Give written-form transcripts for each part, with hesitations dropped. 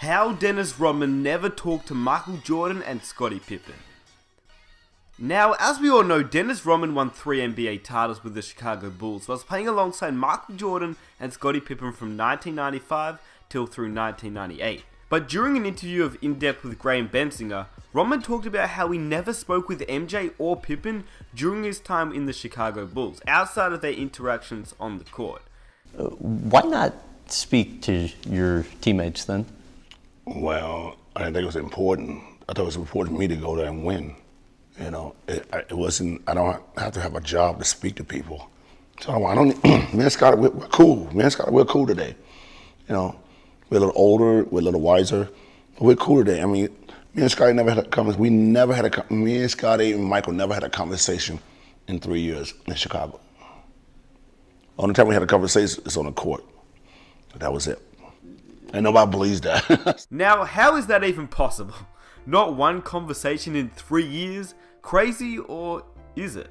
How Dennis Rodman never talked to Michael Jordan and Scottie Pippen. Now, as we all know, Dennis Rodman won 3 NBA titles with the Chicago Bulls, whilst playing alongside Michael Jordan and Scottie Pippen from 1995 till through 1998. But during an interview of In Depth with Graham Bensinger, Rodman talked about how he never spoke with MJ or Pippen during his time in the Chicago Bulls, outside of their interactions on the court. Why not speak to your teammates then? Well, I didn't think it was important. I thought it was important for me to go there and win. You know, it wasn't, I don't have to have a job to speak to people. So I don't, me and Scottie, we're cool. Me and Scottie, we're cool today. You know, we're a little older, we're a little wiser, but we're cool today. I mean, me and Scottie never had a conversation. Me and Scottie and Michael never had a conversation in 3 years in Chicago. Only time we had a conversation is on the court. That was it. And nobody believes that. Now, how is that even possible? Not one conversation in 3 years? Crazy, or is it?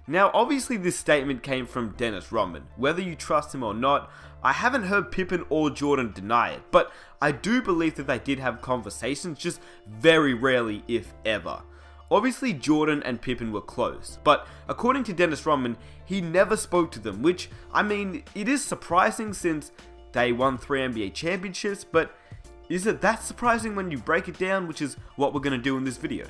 Now, obviously this statement came from Dennis Rodman. Whether you trust him or not, I haven't heard Pippen or Jordan deny it, but I do believe that they did have conversations, just very rarely, if ever. Obviously Jordan and Pippen were close, but according to Dennis Rodman, he never spoke to them, which, I mean, it is surprising since they won 3 NBA championships, but is it that surprising when you break it down, which is what we're going to do in this video?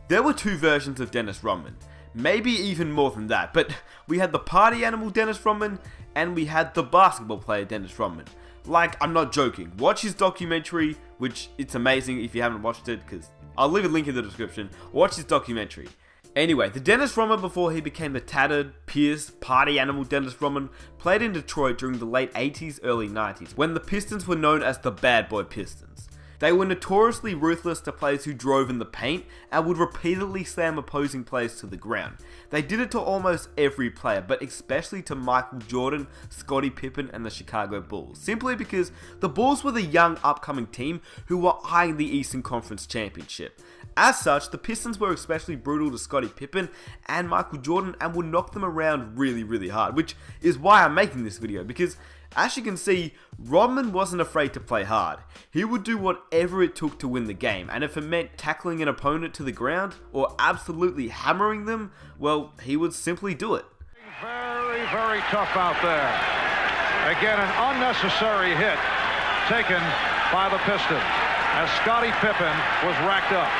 There were 2 versions of Dennis Rodman, maybe even more than that, but we had the party animal Dennis Rodman, and we had the basketball player Dennis Rodman. Like, I'm not joking, watch his documentary, which it's amazing if you haven't watched it, because I'll leave a link in the description. Watch his documentary. Anyway, the Dennis Rodman before he became the tattered, pierced, party animal Dennis Rodman played in Detroit during the late 80s, early 90s, when the Pistons were known as the Bad Boy Pistons. They were notoriously ruthless to players who drove in the paint and would repeatedly slam opposing players to the ground. They did it to almost every player, but especially to Michael Jordan, Scottie Pippen and the Chicago Bulls, simply because the Bulls were the young upcoming team who were eyeing the Eastern Conference Championship. As such, the Pistons were especially brutal to Scottie Pippen and Michael Jordan and would knock them around really hard, which is why I'm making this video, because as you can see, Rodman wasn't afraid to play hard. He would do whatever it took to win the game, and if it meant tackling an opponent to the ground or absolutely hammering them, well, he would simply do it. Very tough out there. Again, an unnecessary hit taken by the Pistons as Scottie Pippen was racked up.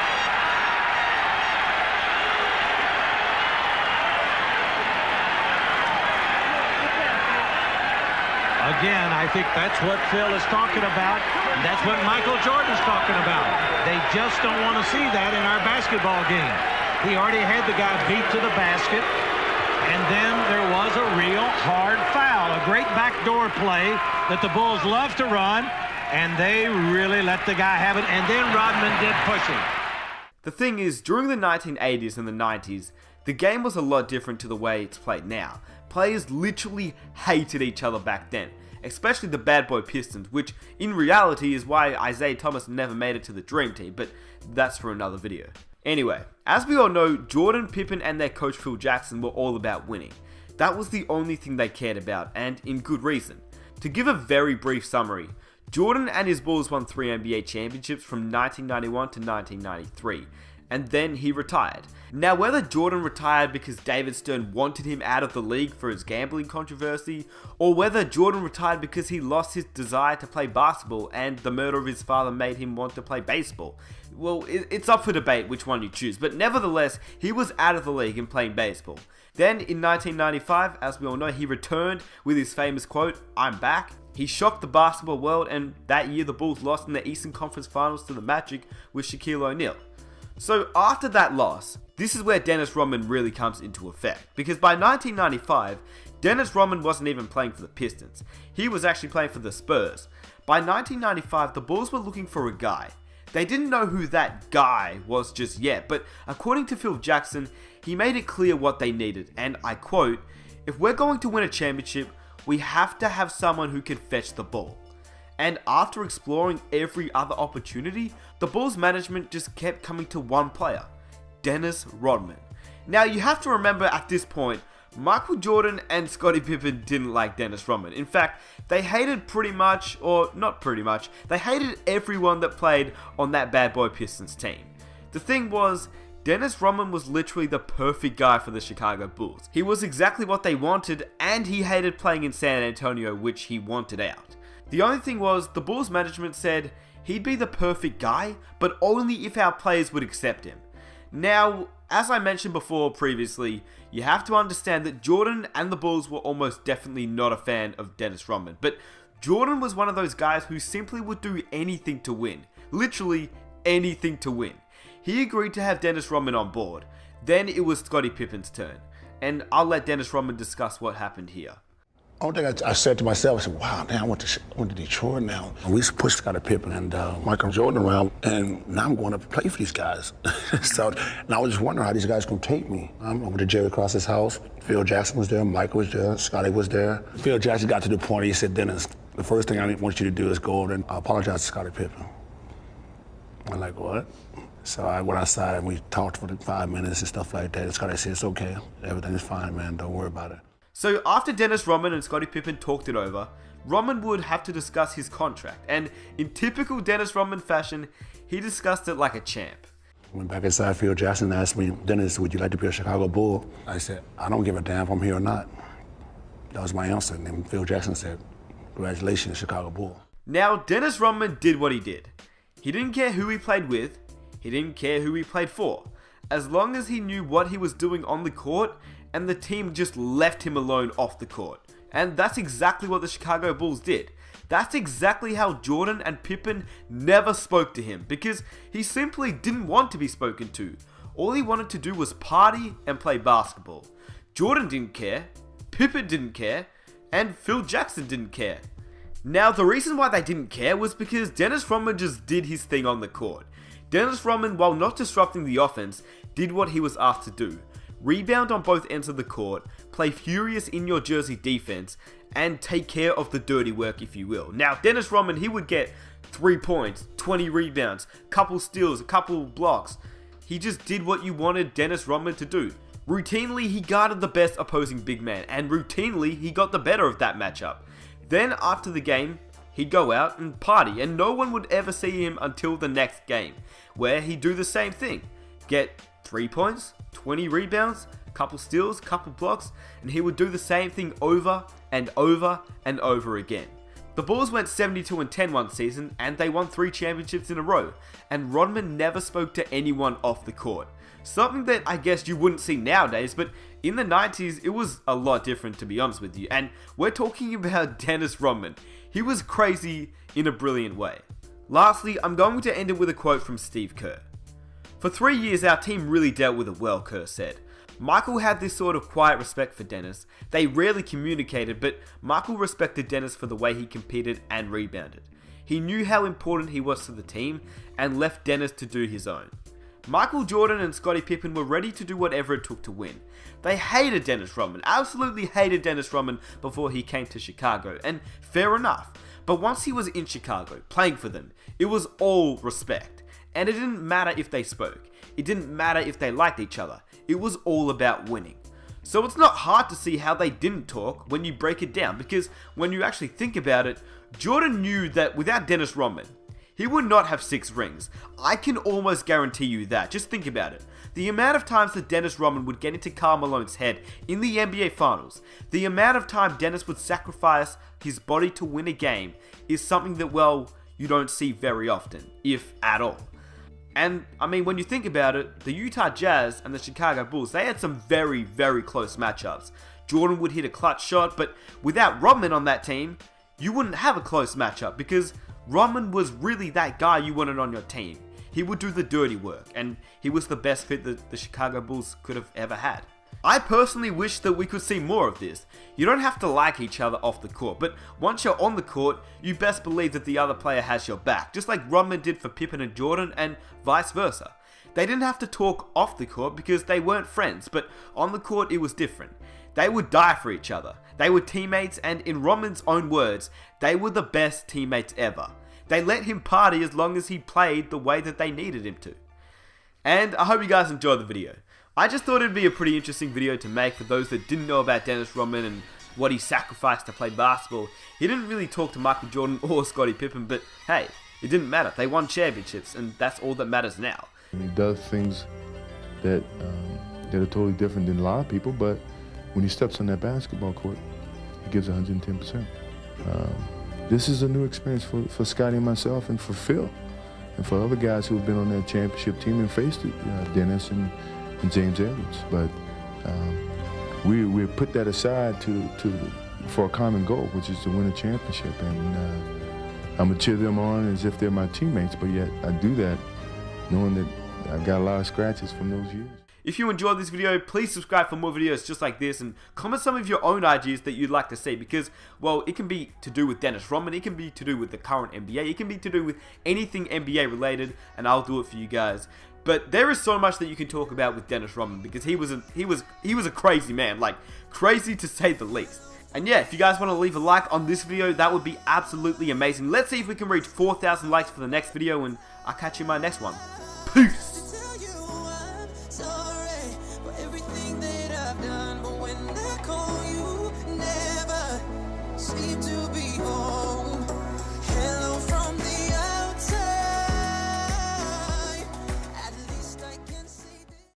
Again, I think that's what Phil is talking about. And that's what Michael Jordan's talking about. They just don't want to see that in our basketball game. He already had the guy beat to the basket. And then there was a real hard foul. A great backdoor play that the Bulls love to run. And they really let the guy have it. And then Rodman did pushing. The thing is, during the 1980s and the 90s, the game was a lot different to the way it's played now. Players literally hated each other back then, especially the Bad Boy Pistons, which in reality is why Isaiah Thomas never made it to the Dream Team, but that's for another video. Anyway, as we all know, Jordan, Pippen and their coach Phil Jackson were all about winning. That was the only thing they cared about, and in good reason. To give a very brief summary, Jordan and his Bulls won 3 NBA championships from 1991 to 1993, and then he retired. Now, whether Jordan retired because David Stern wanted him out of the league for his gambling controversy, or whether Jordan retired because he lost his desire to play basketball and the murder of his father made him want to play baseball, well, it's up for debate which one you choose, but nevertheless, he was out of the league and playing baseball. Then, in 1995, as we all know, he returned with his famous quote, "I'm back." He shocked the basketball world, and that year the Bulls lost in the Eastern Conference Finals to the Magic with Shaquille O'Neal. So after that loss, this is where Dennis Rodman really comes into effect, because by 1995, Dennis Rodman wasn't even playing for the Pistons. He was actually playing for the Spurs. By 1995, the Bulls were looking for a guy. They didn't know who that guy was just yet, but according to Phil Jackson, he made it clear what they needed, and I quote, "If we're going to win a championship, we have to have someone who can fetch the ball." And after exploring every other opportunity, the Bulls management just kept coming to one player, Dennis Rodman. Now you have to remember at this point, Michael Jordan and Scottie Pippen didn't like Dennis Rodman. In fact, they hated pretty much, or not pretty much, they hated everyone that played on that bad boy Pistons team. The thing was, Dennis Rodman was literally the perfect guy for the Chicago Bulls. He was exactly what they wanted, and he hated playing in San Antonio, which he wanted out. The only thing was, the Bulls management said he'd be the perfect guy, but only if our players would accept him. Now, as I mentioned before previously, you have to understand that Jordan and the Bulls were almost definitely not a fan of Dennis Rodman, but Jordan was one of those guys who simply would do anything to win. Literally anything to win. He agreed to have Dennis Rodman on board. Then it was Scottie Pippen's turn, and I'll let Dennis Rodman discuss what happened here. Only thing I said to myself, I said, wow, damn, I went to Detroit now. We used to push Scottie Pippen and Michael Jordan around, and now I'm going to play for these guys. So, and I was just wondering how these guys going to take me. I'm over to Jerry Cross's house. Phil Jackson was there, Michael was there, Scottie was there. Phil Jackson got to the point, he said, Dennis, the first thing I want you to do is go over and apologize to Scottie Pippen. I'm like, what? So I went outside and we talked for 5 minutes and stuff like that. And Scottie said, it's okay, everything's fine, man, don't worry about it. So after Dennis Rodman and Scottie Pippen talked it over, Rodman would have to discuss his contract, and in typical Dennis Rodman fashion, he discussed it like a champ. Went back inside, Phil Jackson asked me, Dennis, would you like to be a Chicago Bull? I said, I don't give a damn if I'm here or not. That was my answer, and then Phil Jackson said, congratulations, Chicago Bull. Now, Dennis Rodman did what he did. He didn't care who he played with, he didn't care who he played for, as long as he knew what he was doing on the court, and the team just left him alone off the court. And that's exactly what the Chicago Bulls did. That's exactly how Jordan and Pippen never spoke to him, because he simply didn't want to be spoken to. All he wanted to do was party and play basketball. Jordan didn't care, Pippen didn't care, and Phil Jackson didn't care. Now, the reason why they didn't care was because Dennis Rodman just did his thing on the court. Dennis Rodman, while not disrupting the offense, did what he was asked to do. Rebound on both ends of the court, play furious in your jersey defense, and take care of the dirty work, if you will. Now, Dennis Rodman, he would get 3 points, 20 rebounds, couple steals, a couple blocks. He just did what you wanted Dennis Rodman to do. Routinely, he guarded the best opposing big man, and routinely, he got the better of that matchup. Then, after the game, he'd go out and party, and no one would ever see him until the next game, where he'd do the same thing. Get 3 points, 20 rebounds, couple steals, couple blocks, and he would do the same thing over and over and over again. The Bulls went 72-10 one season, and they won 3 championships in a row, and Rodman never spoke to anyone off the court. Something that I guess you wouldn't see nowadays, but in the 90s, it was a lot different, to be honest with you, and we're talking about Dennis Rodman. He was crazy in a brilliant way. Lastly, I'm going to end it with a quote from Steve Kerr. For 3 years, our team really dealt with it well, Kerr said. Michael had this sort of quiet respect for Dennis. They rarely communicated, but Michael respected Dennis for the way he competed and rebounded. He knew how important he was to the team and left Dennis to do his own. Michael Jordan and Scottie Pippen were ready to do whatever it took to win. They hated Dennis Rodman, absolutely hated Dennis Rodman before he came to Chicago, and fair enough. But once he was in Chicago, playing for them, it was all respect. And it didn't matter if they spoke. It didn't matter if they liked each other. It was all about winning. So it's not hard to see how they didn't talk when you break it down, because when you actually think about it, Jordan knew that without Dennis Rodman, he would not have 6 rings. I can almost guarantee you that. Just think about it. The amount of times that Dennis Rodman would get into Karl Malone's head in the NBA Finals, the amount of time Dennis would sacrifice his body to win a game is something that, well, you don't see very often, if at all. And, I mean, when you think about it, the Utah Jazz and the Chicago Bulls, they had some very, very close matchups. Jordan would hit a clutch shot, but without Rodman on that team, you wouldn't have a close matchup, because Rodman was really that guy you wanted on your team. He would do the dirty work, and he was the best fit that the Chicago Bulls could have ever had. I personally wish that we could see more of this. You don't have to like each other off the court, but once you're on the court, you best believe that the other player has your back, just like Rodman did for Pippen and Jordan, and vice versa. They didn't have to talk off the court because they weren't friends, but on the court it was different. They would die for each other. They were teammates, and in Rodman's own words, they were the best teammates ever. They let him party as long as he played the way that they needed him to. And I hope you guys enjoyed the video. I just thought it'd be a pretty interesting video to make for those that didn't know about Dennis Rodman and what he sacrificed to play basketball. He didn't really talk to Michael Jordan or Scottie Pippen, but hey, it didn't matter. They won championships, and that's all that matters now. He does things that are totally different than a lot of people, but when he steps on that basketball court, he gives 110%. This is a new experience for Scottie and myself, and for Phil, and for other guys who have been on that championship team and faced it, Dennis and James Edwards. But we put that aside for a common goal, which is to win a championship. And I'm gonna cheer them on as if they're my teammates, but yet I do that knowing that I've got a lot of scratches from those years. If you enjoyed this video, please subscribe for more videos just like this, and comment some of your own ideas that you'd like to see, because, well, it can be to do with Dennis Rodman, it can be to do with the current NBA, it can be to do with anything NBA related, and I'll do it for you guys. But there is so much that you can talk about with Dennis Rodman, because he was a crazy man, like crazy to say the least. And yeah, if you guys want to leave a like on this video, that would be absolutely amazing. Let's see if we can reach 4,000 likes for the next video, and I'll catch you in my next one. Peace!